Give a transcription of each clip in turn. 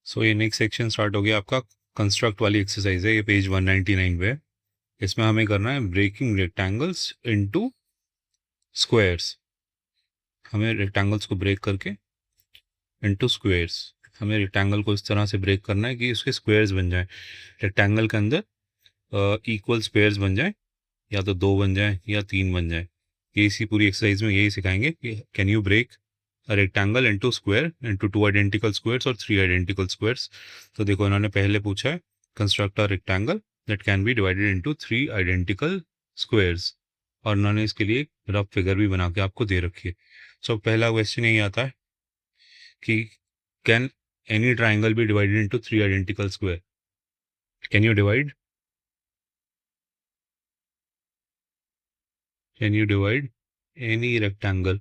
सो ये next section start हो गया आपका। कंस्ट्रक्ट वाली एक्सरसाइज है, ये पेज 199 पे है। इसमें हमें करना है ब्रेकिंग रेक्टेंगल्स इनटू स्क्वायर्स। हमें रेक्टेंगल्स को ब्रेक करके इनटू स्क्वायर्स, हमें रेक्टेंगल को इस तरह से ब्रेक करना है कि उसके स्क्वायर्स बन जाएं। रेक्टेंगल के अंदर इक्वल स्क्वायर्स बन जाएं, या तो 2 बन जाएं या 3 बन जाएं। ये इसी पूरी एक्सरसाइज में यही सिखाएंगे कि can you break a rectangle into square into 2 identical squares और 3 आइडेंटिकल स्क्वायर्स। तो देखो इन्होंने पहले पूछा है construct a rectangle that can be divided into 3 identical squares, और उन्होंने इसके लिए रफ फिगर भी बना के आपको दे रखी है। सो पहला क्वेश्चन यही आता है कि can any triangle be divided into 3 identical square. Can you divide, can you divide any rectangle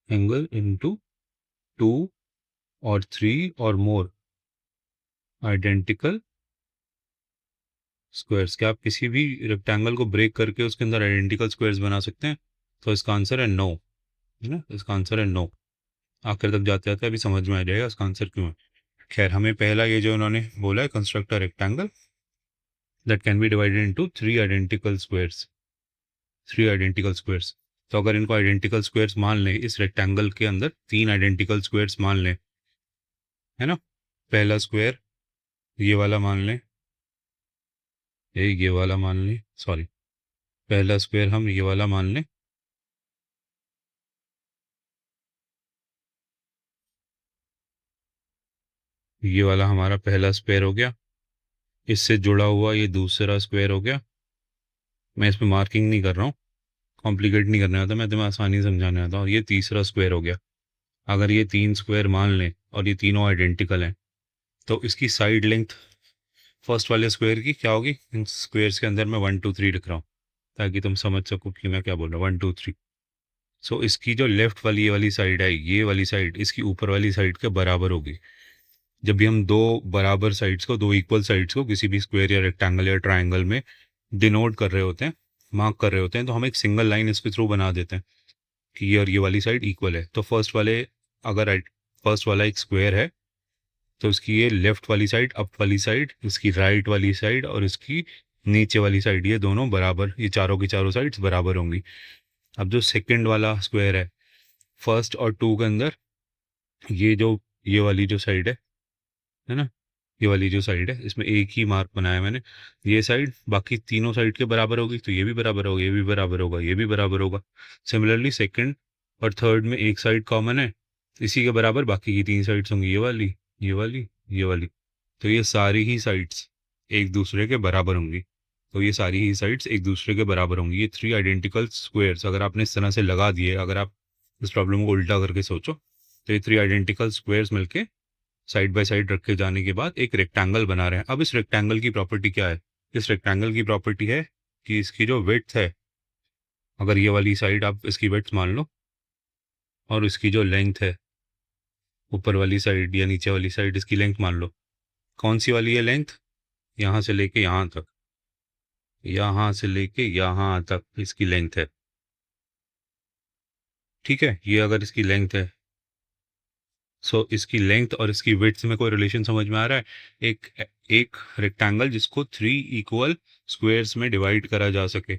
angle into 2 और 3 और मोर आइडेंटिकल स्क्वायर्स। क्या आप किसी भी रेक्टेंगल को ब्रेक करके उसके अंदर आइडेंटिकल स्क्वायर्स बना सकते हैं? तो इसका आंसर है नो, है ना। इसका आंसर है नो। आखिर तक जाते जाते अभी समझ में आ जाएगा इसका आंसर क्यों है। खैर, हमें पहला ये जो उन्होंने बोला है construct a rectangle that can be divided into 3 identical squares, 3 identical squares. तो अगर इनको आइडेंटिकल स्क्वायर्स मान लें, इस रेक्टेंगल के अंदर 3 आइडेंटिकल स्क्वायर्स मान लें, है ना। पहला स्क्वायर ये वाला मान लें, ये वाला मान लें, सॉरी, पहला स्क्वायर हम ये वाला मान लें। ये वाला हमारा पहला स्क्वायर हो गया। इससे जुड़ा हुआ ये दूसरा स्क्वायर हो गया। मैं इसमें मार्किंग नहीं कर रहा हूँ, कॉम्प्लिकेट नहीं करने आता, मैं तुम्हें आसानी समझाने आता हूँ। और ये तीसरा स्क्वायर हो गया। अगर ये 3 स्क्वायर मान लें और ये तीनों आइडेंटिकल हैं, तो इसकी साइड लेंथ फर्स्ट वाले स्क्वायर की क्या होगी? इन स्क्वायर्स के अंदर मैं 1 2 3 लिख रहा हूँ ताकि तुम समझ सको कि मैं क्या बोल रहा हूँ, 1 2 3। सो इसकी जो लेफ्ट वाली ये वाली साइड है, ये वाली साइड इसकी ऊपर वाली साइड के बराबर होगी। जब भी हम दो बराबर साइड्स को, दो इक्वल साइड्स को किसी भी स्क्वायर या रेक्टेंगल या ट्राइंगल में डिनोट कर रहे होते हैं, मार्क कर रहे होते हैं, तो हम एक सिंगल लाइन इसके थ्रू बना देते हैं कि ये और ये वाली साइड इक्वल है। तो फर्स्ट वाले, अगर फर्स्ट वाला एक स्क्वायर है, तो इसकी ये लेफ्ट वाली साइड, अप वाली साइड, इसकी राइट वाली साइड और इसकी नीचे वाली साइड, ये दोनों बराबर, ये चारों की चारों साइड्स बराबर होंगी। अब जो सेकंड वाला स्क्वायर है, फर्स्ट और टू के अंदर ये वाली जो साइड है ना, ये वाली जो साइड है, इसमें एक ही मार्क बनाया मैंने। ये साइड बाकी तीनों साइड के बराबर होगी, तो ये भी बराबर होगा, ये भी बराबर होगा, ये भी बराबर होगा। सिमिलरली सेकंड और थर्ड में एक साइड कॉमन है, इसी के बराबर बाकी की 3 साइड्स होंगी, ये वाली, ये वाली, ये वाली। तो ये सारी ही साइड्स एक दूसरे के बराबर होंगी। तो ये सारी ही साइड्स एक दूसरे के बराबर होंगी। ये 3 आइडेंटिकल स्क्वायर्स अगर आपने इस तरह से लगा दिए, अगर आप इस प्रॉब्लम को उल्टा करके सोचो, तो ये 3 आइडेंटिकल स्क्वायर्स मिलके साइड बाय साइड रखे जाने के बाद एक रेक्टेंगल बना रहे हैं। अब इस रेक्टेंगल की प्रॉपर्टी क्या है? इस रेक्टेंगल की प्रॉपर्टी है कि इसकी जो विड्थ है, अगर ये वाली साइड आप इसकी विड्थ मान लो, और इसकी जो लेंथ है, ऊपर वाली साइड या नीचे वाली साइड, इसकी लेंथ मान लो। कौन सी वाली है लेंथ? यहाँ से लेके यहाँ तक, यहाँ से लेके यहाँ तक इसकी लेंथ है, ठीक है। ये अगर इसकी लेंथ है, सो इसकी लेंथ और इसकी विड्थ में कोई रिलेशन समझ में आ रहा है? एक एक रेक्टेंगल जिसको 3 इक्वल स्क्वायर्स में डिवाइड करा जा सके,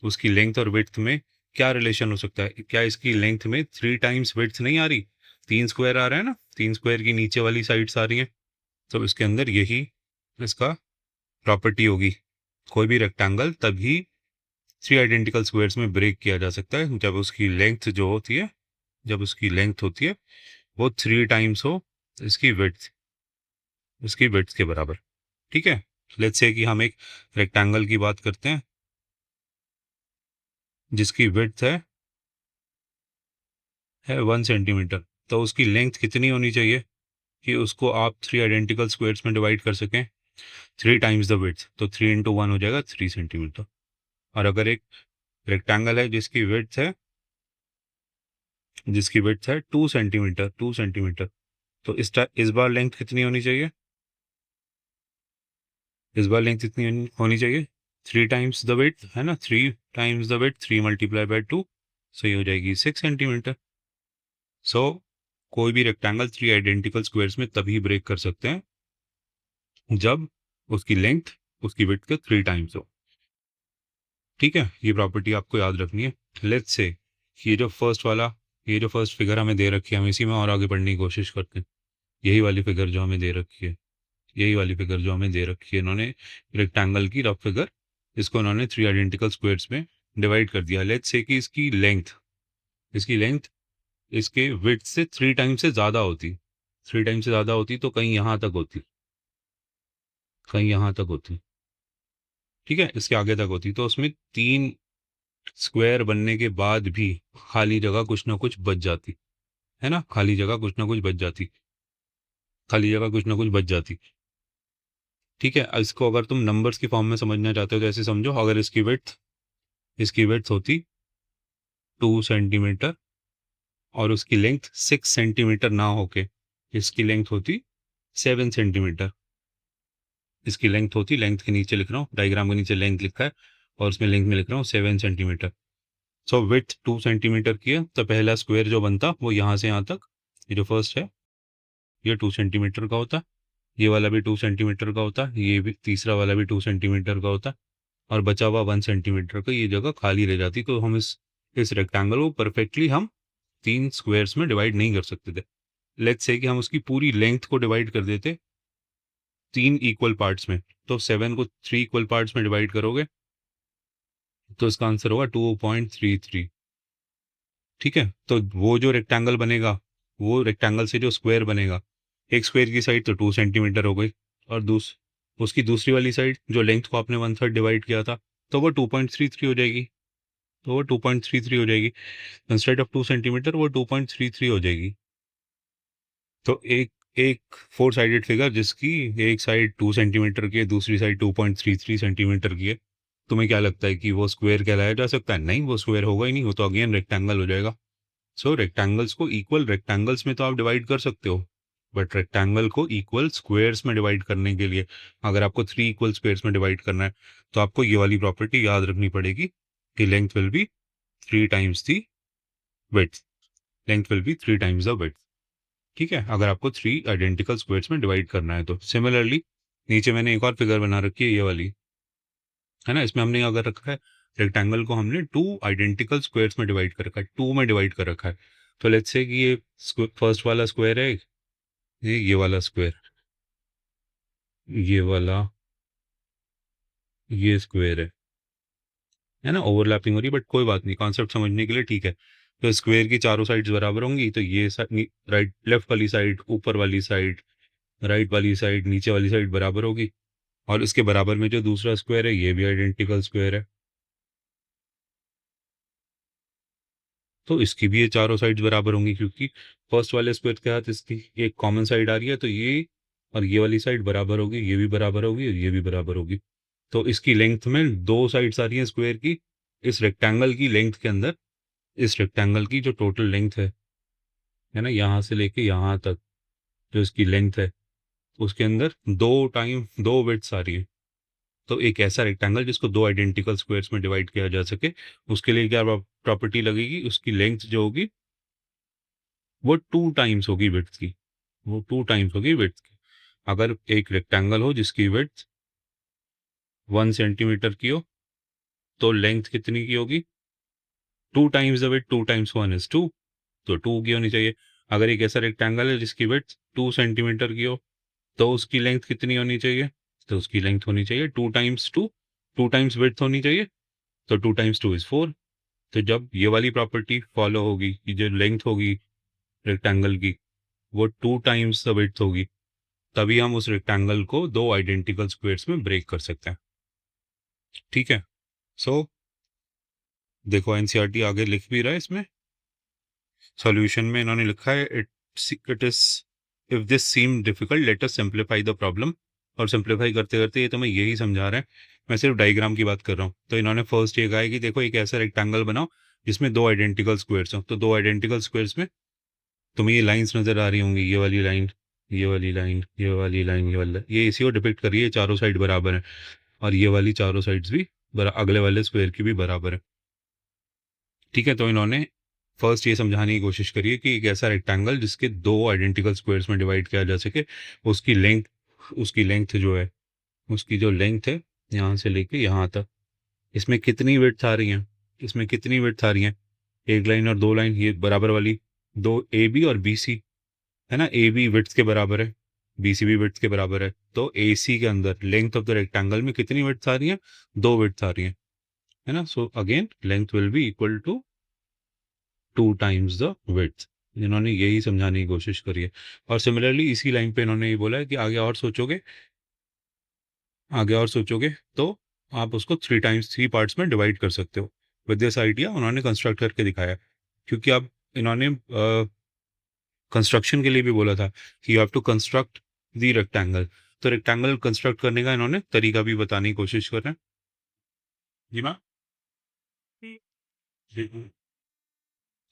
उसकी लेंथ और विड्थ में क्या रिलेशन हो सकता है? क्या इसकी लेंथ में 3 टाइम्स विड्थ नहीं आ रही? 3 स्क्वायर आ रहा है ना, 3 स्क्वायर की नीचे वाली साइड्स आ रही हैं। तो इसके अंदर यही इसका प्रॉपर्टी होगी। कोई भी रेक्टेंगल तभी 3 आइडेंटिकल स्क्वायर्स में ब्रेक किया जा सकता है जब उसकी लेंथ जो होती है, जब उसकी लेंथ होती है वो 3 टाइम्स हो इसकी विड्थ, इसकी विड्थ के बराबर, ठीक है। लेट्स से कि हम एक रेक्टेंगल की बात करते हैं जिसकी विड्थ है 1 सेंटीमीटर। तो उसकी लेंथ कितनी होनी चाहिए कि उसको आप 3 आइडेंटिकल स्क्वायर्स में डिवाइड कर सकें? 3 टाइम्स द विड्थ, तो 3 इंटू 1 हो जाएगा 3 सेंटीमीटर। और अगर एक रेक्टेंगल है जिसकी विड्थ है 2 सेंटीमीटर, 2 सेंटीमीटर, तो इस बार लेंथ कितनी होनी चाहिए? इस बार लेंथ कितनी होनी चाहिए? 3 टाइम्स द विड्थ, है ना, 3 times the width, 3 multiply by 2, सो ये हो जाएगी 6 सेंटीमीटर। सो कोई भी रेक्टेंगल 3 आइडेंटिकल स्क्वायर्स में तभी ब्रेक कर सकते हैं जब उसकी लेंथ उसकी विड्थ के 3 टाइम्स हो। ठीक है, ये प्रॉपर्टी आपको याद रखनी है। लेट्स से ये जो फर्स्ट फिगर हमें दे रखी है, हम इसी में और आगे बढ़ने की कोशिश करते हैं। यही वाली फिगर जो हमें दे रखी है, यही वाली फिगर जो हमें दे रखी है, इन्होंने रेक्टेंगल की रफ फिगर, इसको इन्होंने 3 आइडेंटिकल स्क्वायर्स में डिवाइड कर दिया। लेट्स से कि इसकी लेंथ इसके विड्थ से 3 टाइम से ज़्यादा होती, 3 टाइम से ज़्यादा होती तो कहीं यहाँ तक होती, कहीं यहाँ तक होती। ठीक है, इसके आगे तक होती, तो उसमें 3 स्क्वायर बनने के बाद भी खाली जगह कुछ ना कुछ बच जाती है ना, खाली जगह कुछ ना कुछ बच जाती, खाली जगह कुछ ना कुछ बच जाती। ठीक है, इसको अगर तुम नंबर्स की फॉर्म में समझना चाहते हो तो ऐसे समझो, अगर इसकी विड्थ होती 2 सेंटीमीटर और उसकी लेंथ 6 सेंटीमीटर ना होके इसकी लेंथ होती 7 सेंटीमीटर। इसकी लेंथ होती, लेंथ के नीचे लिख रहा हूँ, डायग्राम के नीचे लेंथ लिखा है और उसमें लेंथ में लिख रहा हूँ 7 सेंटीमीटर। सो विड्थ 2 सेंटीमीटर की है, तो पहला स्क्वायर जो बनता वो यहाँ से यहाँ तक, ये जो फर्स्ट है ये 2 सेंटीमीटर का होता, ये वाला भी 2 सेंटीमीटर का होता, ये भी तीसरा वाला भी 2 सेंटीमीटर का होता, और बचा हुआ 1 सेंटीमीटर का ये जगह खाली रह जाती। तो हम इस रेक्टेंगल को परफेक्टली हम 3 स्क्वायर्स में डिवाइड नहीं कर सकते थे। लेट्स से कि हम उसकी पूरी लेंथ को डिवाइड कर देते 3 इक्वल पार्ट्स में, तो 7 को 3 इक्वल पार्ट्स में डिवाइड करोगे तो इसका आंसर होगा 2.33। ठीक है, तो वो जो रेक्टेंगल बनेगा, वो रेक्टेंगल से जो स्क्वायर बनेगा, एक स्क्वायर की साइड तो 2 सेंटीमीटर हो गई, और उसकी दूसरी वाली साइड जो लेंथ को आपने 1/3 डिवाइड किया था, तो वो 2.33 हो जाएगी, तो वो 2.33 हो जाएगी। इंस्टेड ऑफ 2 सेंटीमीटर वो 2.33 हो जाएगी। तो एक एक 4 साइडेड फिगर जिसकी एक साइड 2 सेंटीमीटर की है, दूसरी साइड 2.33 सेंटीमीटर की है, तुम्हें क्या लगता है कि वो स्क्वायर कहलाया जा सकता है? नहीं, वो स्क्वायर होगा ही नहीं, वो तो अगेन रेक्टेंगल हो जाएगा। सो रेक्टेंगल्स को इक्वल रेक्टेंगल्स में तो आप डिवाइड कर सकते हो, बट रेक्टेंगल को इक्वल स्क्वायर्स में डिवाइड करने के लिए, अगर आपको 3 इक्वल स्क्वायर्स में डिवाइड करना है, तो आपको ये वाली प्रॉपर्टी याद रखनी पड़ेगी कि length will B 3 times the width, length will B 3 times the width. ठीक है, अगर आपको 3 आइडेंटिकल स्क्वायर्स में डिवाइड करना है तो। सिमिलरली नीचे मैंने एक और फिगर बना रखी है, ये वाली है ना, इसमें हमने अगर रखा है रेक्टेंगल को, हमने 2 आइडेंटिकल स्क्वायर्स में डिवाइड कर रखा है, 2 में डिवाइड कर रखा है। तो लेट्स से कि ये फर्स्ट वाला स्क्वायर है, ये वाला स्क्वायर, ये वाला ये स्क्वायर है ना, ओवरलैपिंग हो रही है, बट कोई बात नहीं, कॉन्सेप्ट समझने के लिए ठीक है। तो स्क्वायर की चारों साइड्स बराबर होंगी, तो ये राइट लेफ्ट वाली साइड, ऊपर वाली साइड, राइट वाली साइड, नीचे वाली साइड बराबर होगी, और इसके बराबर में जो दूसरा स्क्वायर है ये भी आइडेंटिकल स्क्वायर है, तो इसकी भी ये चारों साइड्स बराबर होंगी, क्योंकि फर्स्ट वाले स्क्वायर के साथ इसकी एक कॉमन साइड आ रही है, तो ये और ये वाली साइड बराबर होगी, ये भी बराबर होगी और ये भी बराबर होगी। तो इसकी लेंथ में 2 साइड्स आ रही हैं स्क्वायर की, इस रेक्टेंगल की लेंथ के अंदर, इस रेक्टेंगल की जो टोटल लेंथ है ना, यहाँ से लेके यहाँ तक जो इसकी लेंथ है, उसके अंदर 2 विड्थ्स आ रही है। तो एक ऐसा रेक्टेंगल जिसको 2 आइडेंटिकल स्क्वायर्स में डिवाइड किया जा सके, उसके लिए क्या प्रॉपर्टी लगेगी, उसकी लेंथ जो होगी वो 2 टाइम्स होगी विड्थ की, वो 2 टाइम्स होगी विड्थ की। अगर एक रेक्टेंगल हो जिसकी विड्थ 1 सेंटीमीटर की हो, तो लेंथ कितनी की होगी? 2 times the width, 2 times 1 is 2, तो 2 की होनी चाहिए। अगर एक ऐसा रेक्टेंगल है जिसकी विड्थ 2 सेंटीमीटर की हो, तो उसकी लेंथ कितनी होनी चाहिए? तो उसकी लेंथ होनी चाहिए 2 टाइम्स 2, 2 टाइम्स विड्थ होनी चाहिए, तो 2 टाइम्स 2 इज 4। तो जब ये वाली प्रॉपर्टी फॉलो होगी कि जो लेंथ होगी रेक्टेंगल की वो 2 टाइम्स द विड्थ होगी, तभी हम उस रेक्टेंगल को 2 आइडेंटिकल स्क्वायर्स में ब्रेक कर सकते हैं। ठीक है, सो देखो एनसीईआरटी आगे लिख भी रहा है इसमें, सॉल्यूशन में इन्होंने लिखा है it is if this seam difficult let us simplify the problem. और सिंप्लीफाई करते करते ये तो मैं यही समझा रहा है, मैं सिर्फ डायग्राम की बात कर रहा हूँ। तो इन्होंने फर्स्ट ये कहा है कि देखो एक ऐसा रेक्टेंगल बनाओ जिसमें 2 आइडेंटिकल स्क्वायर्स हो, तो 2 आइडेंटिकल स्क्वायर्स में तुम्हें ये लाइंस नजर आ रही होंगी, ये वाली लाइन, ये वाली लाइन, ये वाली लाइन, ये वाला, ये इसी को डिपिक्ट करिए, ये चारों साइड बराबर है, और ये वाली चारों साइड्स भी अगले वाले स्क्वायर की भी बराबर है। ठीक है, तो इन्होंने फर्स्ट ये समझाने की कोशिश करिए कि एक ऐसा रेक्टेंगल जिसके दो आइडेंटिकल स्क्वायर्स में डिवाइड किया जा सके, उसकी लेंथ जो है, उसकी जो लेंथ है यहाँ से लेके यहाँ तक, इसमें कितनी विड्थ आ रही है, इसमें कितनी विड्थ आ रही है, एक लाइन और दो लाइन ये बराबर वाली, दो ए बी और बी सी है ना, ए बी विड्थ के बराबर है, बी सी भी विड्थ के बराबर है, तो ए सी के अंदर लेंथ ऑफ द रेक्टेंगल में कितनी विड्थ आ रही है, दो विड्थ आ रही है ना। So again length will be equal to 2 times the width. इन्होंने यही समझाने की कोशिश करी है। और सिमिलरली इसी लाइन पे इन्होंने ये बोला है कि आगे और सोचोगे तो आप उसको 3 पार्ट्स में डिवाइड कर सकते हो। विद दिस आइडिया उन्होंने कंस्ट्रक्ट करके दिखाया, क्योंकि अब इन्होंने कंस्ट्रक्शन के लिए भी बोला था कि you have to construct the rectangle, तो रेक्टेंगल कंस्ट्रक्ट करने का इन्होंने तरीका भी बताने की कोशिश कर रहे हैं। जी मैम।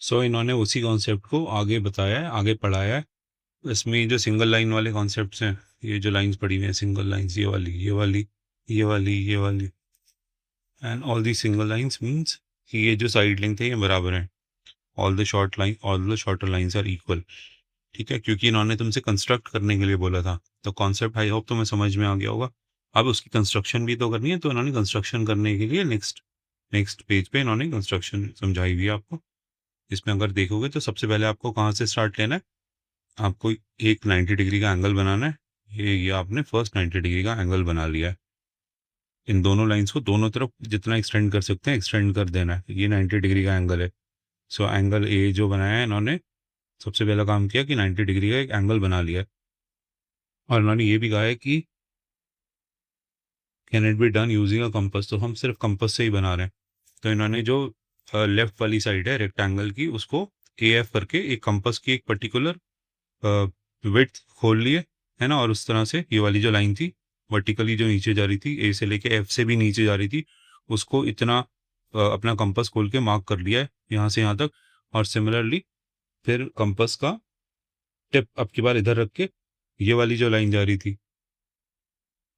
सो इन्होंने उसी कॉन्सेप्ट को आगे बताया है, आगे पढ़ाया है। इसमें जो सिंगल लाइन वाले कॉन्सेप्ट्स हैं, ये जो लाइंस पड़ी हुई हैं सिंगल लाइंस, ये वाली, ये वाली, ये वाली, ये वाली, and all the single lines means कि ये जो साइड लेंथ है ये बराबर है, all the shorter lines are equal. ठीक है, क्योंकि इन्होंने तुमसे कंस्ट्रक्ट करने के लिए बोला था, तो कॉन्सेप्ट आई होप तुम्हें समझ में आ गया होगा। अब उसकी कंस्ट्रक्शन भी तो करनी है, तो इन्होंने कंस्ट्रक्शन करने के लिए नेक्स्ट पेज पे इन्होंने कंस्ट्रक्शन समझाई हुई है आपको। इसमें अगर देखोगे तो सबसे पहले आपको कहाँ से स्टार्ट लेना है, आपको एक 90 डिग्री का एंगल बनाना है। ये आपने फर्स्ट 90 डिग्री का एंगल बना लिया है। इन दोनों लाइंस को दोनों तरफ जितना एक्सटेंड कर सकते हैं एक्सटेंड कर देना है। ये 90 डिग्री का एंगल है। सो एंगल ए जो बनाया है इन्होंने, सबसे पहला काम किया कि 90 डिग्री का एक एंगल बना लिया है। और इन्होंने ये भी कहा है कि can it be done using a compass, तो हम सिर्फ कंपस से ही बना रहे हैं। तो इन्होंने जो लेफ्ट वाली साइड है रेक्टेंगल की, उसको ए एफ करके एक कंपस की एक पर्टिकुलर विड्थ खोल लिए, है ना। और उस तरह से ये वाली जो लाइन थी वर्टिकली जो नीचे जा रही थी, ए से लेके एफ से भी नीचे जा रही थी, उसको इतना अपना कंपस खोल के मार्क कर लिया है यहाँ से यहाँ तक। और सिमिलरली फिर कंपस का टिप अब की बार इधर रख के ये वाली जो लाइन जा रही थी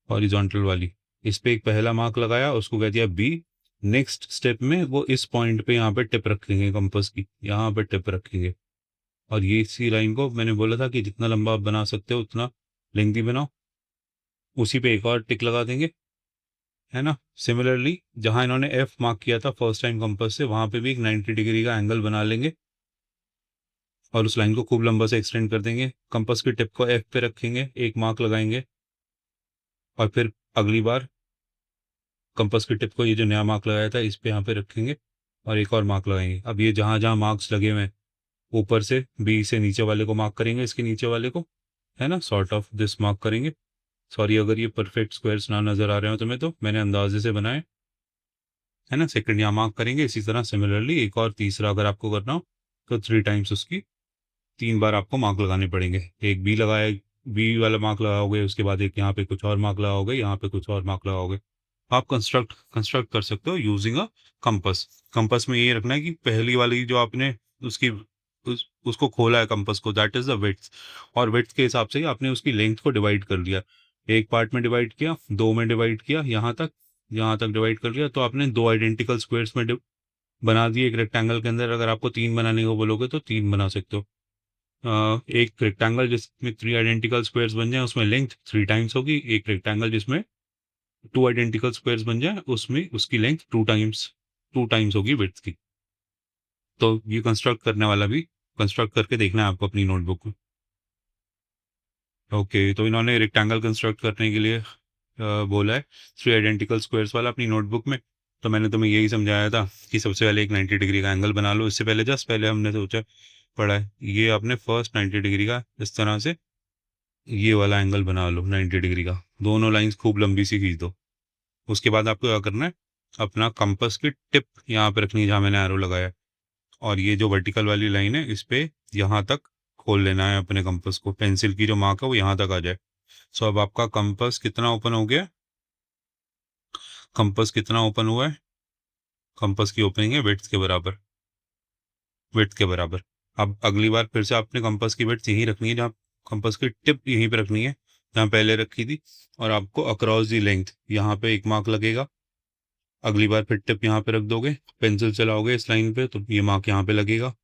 हॉरिजॉन्टल वाली, इस पे एक पहला मार्क लगाया, उसको कह दिया बी। नेक्स्ट स्टेप में वो इस पॉइंट पे यहाँ पे टिप रखेंगे कंपस की, यहाँ पे टिप रखेंगे। और ये इसी लाइन को मैंने बोला था कि जितना लंबा आप बना सकते हो उतना लेंथी बनाओ, उसी पे एक और टिक लगा देंगे, है ना। सिमिलरली जहां इन्होंने एफ मार्क किया था फर्स्ट टाइम कंपास से, वहां पे भी एक 90 डिग्री का एंगल बना लेंगे और उस लाइन को खूब लंबा से एक्सटेंड कर देंगे। कंपास की टिप को एफ पे रखेंगे, एक मार्क लगाएंगे, और फिर अगली बार कंपास की टिप को ये जो नया मार्क लगाया था इस पे यहाँ पे रखेंगे और एक और मार्क लगाएंगे। अब ये जहां जहां मार्क्स लगे हुए हैं, ऊपर से बी से नीचे वाले को मार्क करेंगे, इसके नीचे वाले को, है ना, सॉर्ट ऑफ दिस मार्क करेंगे। सॉरी अगर ये परफेक्ट स्क्वायर्स ना नजर आ रहे हो तुम्हें, तो मैंने अंदाजे से बनाए, है ना। सेकंड यहाँ मार्क करेंगे। इसी तरह सिमिलरली एक और तीसरा अगर आपको करना हो तो 3 टाइम्स उसकी 3 बार आपको मार्क लगाने पड़ेंगे। एक बी लगाया, बी वाला मार्क लगाओगे, उसके बाद एक यहाँ पे कुछ और मार्क लगाओगे, यहाँ पे कुछ और मार्क लगाओगे। आप कंस्ट्रक्ट कर सकते हो यूजिंग अ कंपस। कंपस में ये रखना है कि पहली वाली जो आपने उसकी उसको खोला है कंपस को, दैट इज द विड्थ, और विड्थ के हिसाब से ही आपने उसकी लेंथ को डिवाइड कर लिया। एक पार्ट में डिवाइड किया, दो में डिवाइड किया, यहाँ तक डिवाइड कर लिया, तो आपने दो आइडेंटिकल स्क्वायर्स में बना दिए एक रेक्टेंगल के अंदर। अगर आपको 3 बनाने को बोलोगे तो 3 बना सकते हो। एक रेक्टेंगल जिसमें 3 आइडेंटिकल स्क्वायर्स बन जाए उसमें लेंथ 3 टाइम्स होगी। एक रेक्टेंगल जिसमें 2 आइडेंटिकल स्क्वायर्स बन जाए उसमें उसकी लेंथ 2 टाइम्स होगी विड्थ की। तो ये कंस्ट्रक्ट करने वाला भी कंस्ट्रक्ट करके देखना है आपको अपनी नोटबुक में। ओके, तो इन्होंने रेक्टेंगल कंस्ट्रक्ट करने के लिए बोला है 3 आइडेंटिकल स्क्वायर्स वाला अपनी नोटबुक में। तो मैंने तुम्हें यही समझाया था कि सबसे पहले एक 90 डिग्री का एंगल बना लो। इससे पहले जस्ट पहले हमने सोचा पढ़ा है, ये आपने फर्स्ट 90 डिग्री का इस तरह से ये वाला एंगल बना लो 90 डिग्री का, दोनों लाइंस खूब लंबी सी खींच दो। उसके बाद आपको क्या करना है, अपना कंपास की टिप यहाँ पे रखनी है जहाँ मैंने एरो लगाया है, और ये जो वर्टिकल वाली लाइन है इस पे यहाँ तक खोल लेना है अपने कंपास को। पेंसिल की जो मार्क है वो यहाँ तक आ जाए। सो अब आपका कंपास कितना ओपन हो गया, कंपास कितना ओपन हुआ है, कंपास की ओपनिंग है विड्थ के बराबर। अब अगली बार फिर से आपने कंपास की विड्थ यहीं रखनी है, जहाँ कंपास की टिप यहीं पे रखनी है जहाँ पहले रखी थी, और आपको अक्रॉस दी लेंथ यहाँ पे एक मार्क लगेगा। अगली बार फिर टिप यहाँ पे रख दोगे, पेंसिल चलाओगे इस लाइन पे तो ये मार्क यहाँ पे लगेगा।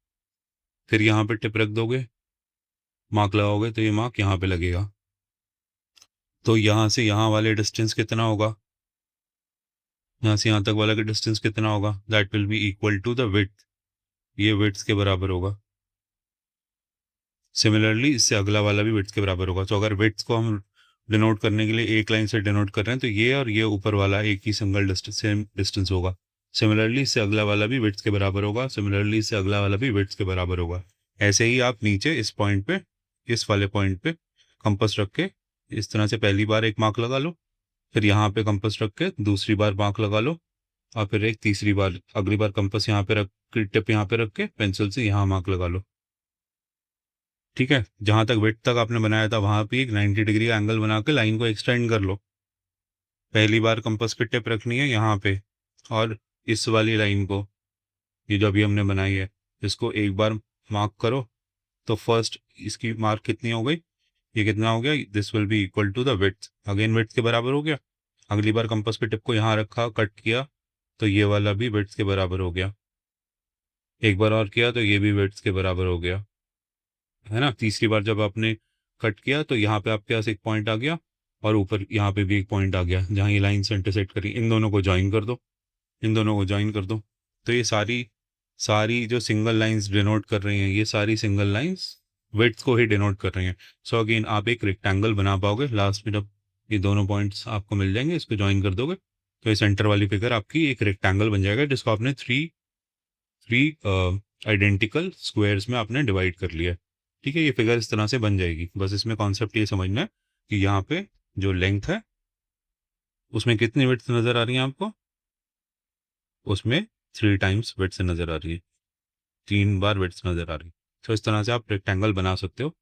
फिर यहाँ पे टिप रख दोगे, मार्क लगाओगे तो ये मार्क यहाँ पे लगेगा। तो यहाँ से यहाँ वाले डिस्टेंस कितना होगा, यहाँ से यहाँ तक वाला का डिस्टेंस कितना होगा, that will be equal to the width, ये विड्थ के बराबर होगा। सिमिलरली इससे अगला वाला भी विड्थ के बराबर होगा। तो अगर विड्थ को हम डिनोट करने के लिए एक लाइन से डिनोट कर रहे हैं तो ये और ये ऊपर वाला एक ही सिंगल डिस्टेंस, सेम डिस्टेंस होगा। सिमिलरली इससे अगला वाला भी विड्थ के बराबर होगा, सिमिलरली इससे अगला वाला भी विड्थ के बराबर होगा। ऐसे ही आप नीचे इस पॉइंट पे, इस वाले पॉइंट पे कंपास रख के इस तरह से पहली बार एक मार्क लगा लो, फिर यहाँ पे कंपास रख के दूसरी बार मार्क लगा लो, और फिर एक तीसरी बार, अगली बार कंपास यहाँ पे रख, टिप यहाँ पे रख के पेंसिल से यहाँ मार्क लगा लो। ठीक है, जहाँ तक विड्थ तक आपने बनाया था वहाँ पे एक 90 डिग्री का एंगल बना के लाइन को एक्सटेंड कर लो। पहली बार कंपास की टिप रखनी है यहाँ पे, और इस वाली लाइन को, ये जो अभी हमने बनाई है, इसको एक बार मार्क करो। तो फर्स्ट इसकी मार्क कितनी हो गई, ये कितना हो गया, this will be equal to the width, again width के बराबर हो गया। अगली बार कंपास की टिप को यहाँ रखा, कट किया, तो ये वाला भी विड्थ के बराबर हो गया। एक बार और किया तो ये भी विड्थ के बराबर हो गया, है ना। तीसरी बार जब आपने कट किया तो यहाँ पे आपके पास एक पॉइंट आ गया, और ऊपर यहाँ पे भी एक पॉइंट आ गया जहाँ ये लाइन से इंटरसेक्ट करी। इन दोनों को ज्वाइन कर दो, इन दोनों को ज्वाइन कर दो। तो ये सारी सारी जो सिंगल लाइंस डिनोट कर रही हैं, ये सारी सिंगल लाइंस विड्थ को ही डिनोट कर रही हैं। सो अगेन आप एक रेक्टेंगल बना पाओगे लास्ट में, जब ये दोनों पॉइंट्स आपको मिल जाएंगे, इसको ज्वाइन कर दोगे तो ये सेंटर वाली फिगर आपकी एक रेक्टेंगल बन जाएगा, जिसको आपने थ्री आइडेंटिकल स्क्वायर्स में आपने डिवाइड कर लिया। ठीक है, ये फिगर इस तरह से बन जाएगी। बस इसमें कॉन्सेप्ट ये समझना है कि यहाँ पे जो लेंथ है उसमें कितनी विड्थ नज़र आ रही है आपको, उसमें 3 टाइम्स विड्थ नज़र आ रही है, 3 बार विड्थ नज़र आ रही है। तो इस तरह से आप रेक्टेंगल बना सकते हो।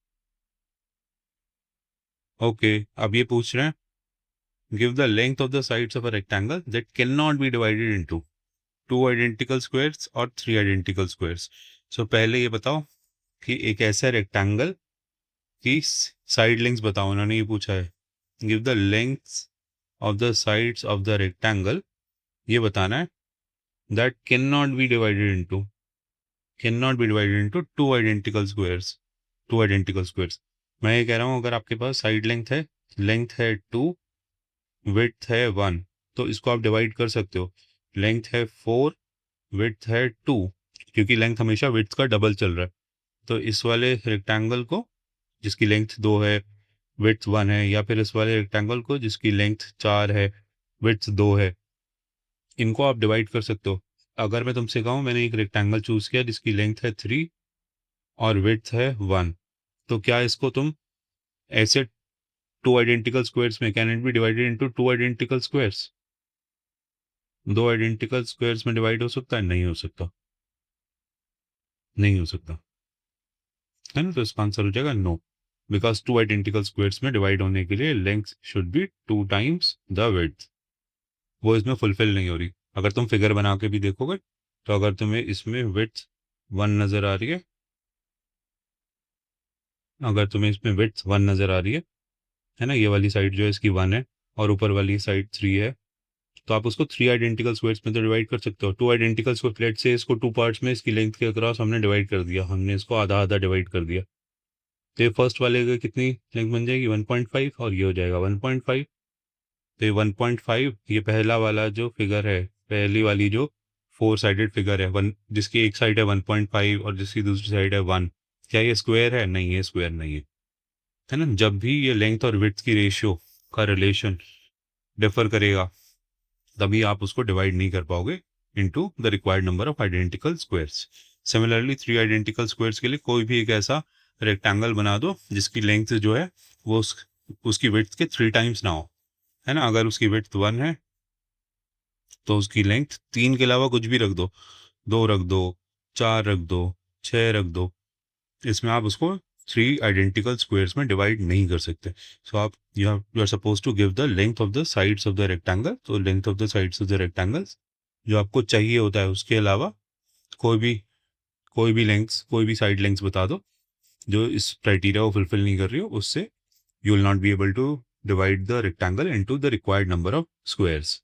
ओके, अब ये पूछ रहे हैं, give the length of the sides of a rectangle that can not be divided into 2 identical squares और 3 आइडेंटिकल स्क्वायर्स। सो पहले ये बताओ कि एक ऐसा रेक्टेंगल की साइड लेंथ्स बताओ, उन्होंने ये पूछा है। Give the lengths of the sides of the rectangle, ये बताना है, that can not be divided into, two identical squares, मैं ये कह रहा हूँ, अगर आपके पास साइड लेंथ है 2, विड्थ है 1, तो इसको आप डिवाइड कर सकते हो। लेंथ है 4, विड्थ है 2, क्योंकि लेंथ हमेशा विड्थ का डबल चल रहा है। तो इस वाले रेक्टेंगल को जिसकी लेंथ 2 है, विड्थ 1 है, या फिर इस वाले रेक्टेंगल को जिसकी लेंथ 4 है, विड्थ 2 है, इनको आप डिवाइड कर सकते हो। अगर मैं तुमसे कहूँ, मैंने एक रेक्टेंगल चूज किया जिसकी लेंथ है 3 और विड्थ है 1, तो क्या इसको तुम ऐसे 2 आइडेंटिकल स्क्वायर्स में, can it be divided into 2 identical squares, 2 identical squares में डिवाइड हो सकता है? नहीं हो सकता, नहीं हो सकता, है ना। तो इसका आंसर हो जाएगा नो, बिकॉज 2 आइडेंटिकल स्क्वायर्स में डिवाइड होने के लिए length should be 2 times the width, वो इसमें फुलफिल नहीं हो रही। अगर तुम फिगर बना के भी देखोगे तो अगर तुम्हें इसमें विड्थ 1 नज़र आ रही है, अगर तुम्हें इसमें विड्थ 1 नज़र आ रही है ना, ये वाली साइड जो है इसकी 1 है और ऊपर वाली साइड 3 है, तो आप उसको 3 आइडेंटिकल स्क्वायर्स में तो डिवाइड कर सकते हो। 2 आइडेंटिकल स्क्वायर, लेट से इसको 2 पार्ट्स में इसकी लेंथ के अक्रॉस हमने डिवाइड कर दिया, हमने इसको आधा आधा डिवाइड कर दिया, तो ये फर्स्ट वाले का कितनी लेंथ बन जाएगी, 1.5, और ये हो जाएगा 1.5। तो ये 1.5, ये पहला वाला जो फिगर है, पहली वाली जो 4 साइडेड फिगर है, वन जिसकी एक साइड है 1.5 और जिसकी दूसरी साइड है 1, क्या ये स्क्वायर है? नहीं, ये स्क्वायर नहीं है ना। जब भी ये लेंथ और विड्थ की रेशियो का रिलेशन डिफर करेगा, तभी आप उसको डिवाइड नहीं कर पाओगे into the required number of identical squares. Similarly 3 identical squares के लिए कोई भी एक ऐसा रेक्टेंगल बना दो जिसकी लेंथ जो है वो उसकी विड्थ के 3 टाइम्स ना हो, है ना। अगर उसकी विड्थ 1 है तो उसकी लेंथ 3 के अलावा कुछ भी रख दो, 2 रख दो, 4 रख दो, 6 रख दो, इसमें आप उसको 3 आइडेंटिकल स्क्वायर्स में डिवाइड नहीं कर सकते। सो आप you are supposed to give the length of the sides of the rectangle. तो length of the sides of the rectangles जो आपको चाहिए होता है, उसके अलावा कोई भी लेंथ्स, कोई भी साइड लेंथ्स बता दो जो इस क्राइटेरिया को फुलफिल नहीं कर रही हो, उससे you will not be able to divide the rectangle into the required number of squares.